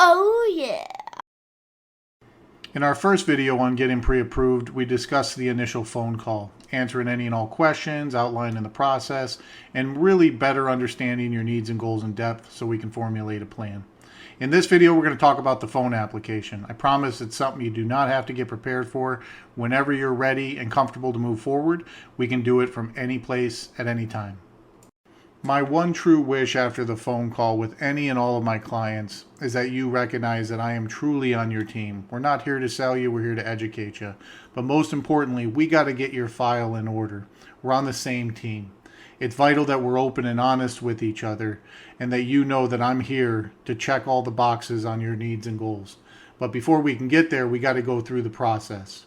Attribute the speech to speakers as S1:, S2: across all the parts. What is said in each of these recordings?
S1: Oh yeah!
S2: In our first video on getting pre-approved, we discussed the initial phone call, answering any and all questions, outlining the process, and really better understanding your needs and goals in depth so we can formulate a plan. In this video, we're going to talk about the phone application. I promise it's something you do not have to get prepared for. Whenever you're ready and comfortable to move forward, we can do it from any place at any time. My one true wish after the phone call with any and all of my clients is that you recognize that I am truly on your team. We're not here to sell you, we're here to educate you. But most importantly, we got to get your file in order. We're on the same team. It's vital that we're open and honest with each other and that you know that I'm here to check all the boxes on your needs and goals. But before we can get there, we got to go through the process.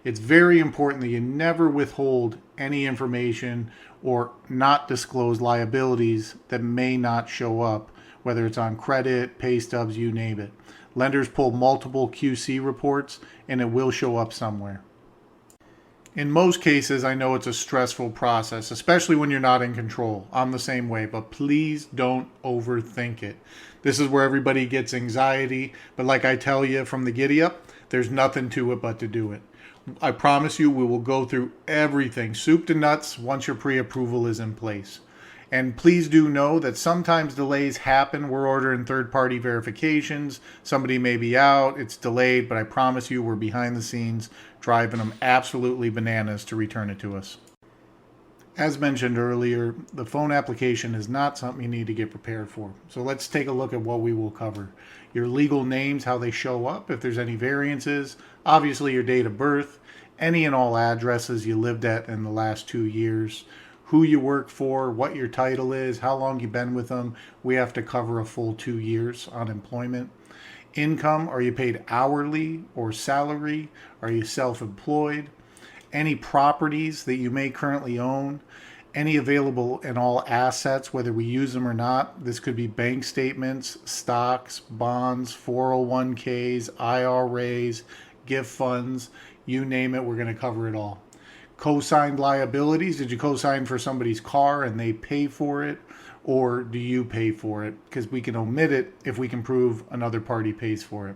S2: It's very important that you never withhold any information or not disclose liabilities that may not show up, whether it's on credit, pay stubs, you name it. Lenders pull multiple QC reports and it will show up somewhere. In most cases, I know it's a stressful process, especially when you're not in control. I'm the same way, but please don't overthink it. This is where everybody gets anxiety, but like I tell you from the giddy up, there's nothing to it but to do it. I promise you we will go through everything, soup to nuts, once your pre-approval is in place. And please do know that sometimes delays happen. We're ordering third-party verifications. Somebody may be out, it's delayed, but I promise you we're behind the scenes driving them absolutely bananas to return it to us. As mentioned earlier, the phone application is not something you need to get prepared for. So let's take a look at what we will cover. Your legal names, how they show up, if there's any variances, obviously your date of birth, any and all addresses you lived at in the last 2 years, who you work for, what your title is, how long you've been with them. We have to cover a full 2 years on employment. Income, are you paid hourly or salary? Are you self-employed? Any properties that you may currently own, any available and all assets, whether we use them or not. This could be bank statements, stocks, bonds, 401ks, IRAs, gift funds, you name it, we're going to cover it all. Co-signed liabilities, did you co-sign for somebody's car and they pay for it, or do you pay for it? Because we can omit it if we can prove another party pays for it.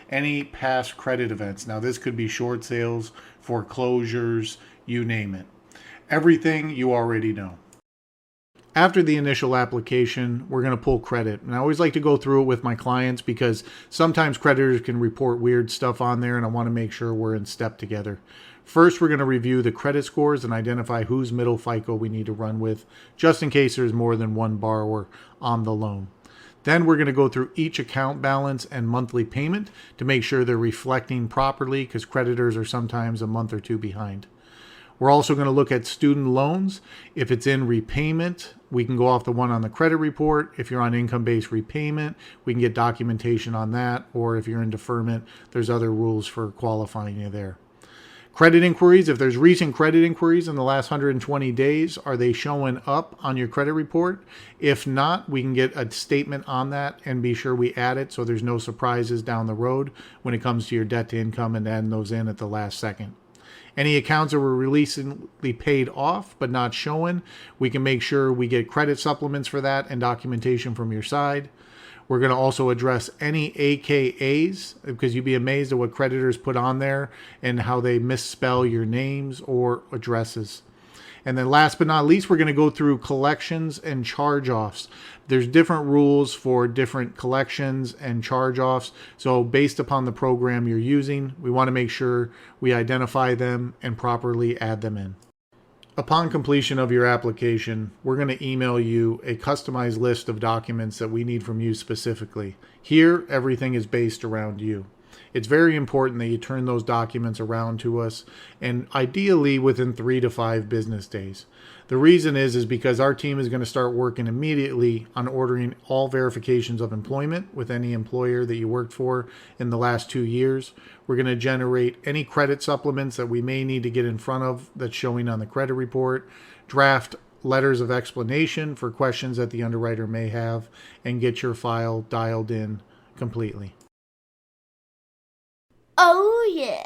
S2: Any past credit events. Now this could be short sales, foreclosures, you name it. Everything you already know. After the initial application, we're going to pull credit. And I always like to go through it with my clients because sometimes creditors can report weird stuff on there and I want to make sure we're in step together. First, we're going to review the credit scores and identify whose middle FICO we need to run with, just in case there's more than one borrower on the loan. Then we're going to go through each account balance and monthly payment to make sure they're reflecting properly because creditors are sometimes a month or two behind. We're also going to look at student loans. If it's in repayment, we can go off the one on the credit report. If you're on income-based repayment, we can get documentation on that. Or if you're in deferment, there's other rules for qualifying you there. Credit inquiries, if there's recent credit inquiries in the last 120 days, are they showing up on your credit report? If not, we can get a statement on that and be sure we add it so there's no surprises down the road when it comes to your debt to income and adding those in at the last second. Any accounts that were recently paid off but not showing, we can make sure we get credit supplements for that and documentation from your side. We're going to also address any AKAs because you'd be amazed at what creditors put on there and how they misspell your names or addresses. And then last but not least, we're going to go through collections and charge-offs. There's different rules for different collections and charge-offs. So based upon the program you're using, we want to make sure we identify them and properly add them in. Upon completion of your application, we're going to email you a customized list of documents that we need from you specifically. Here, everything is based around you. It's very important that you turn those documents around to us, and ideally within 3 to 5 business days. The reason is because our team is going to start working immediately on ordering all verifications of employment with any employer that you worked for in the last 2 years. We're going to generate any credit supplements that we may need to get in front of that's showing on the credit report, draft letters of explanation for questions that the underwriter may have, and get your file dialed in completely.
S1: Oh yeah!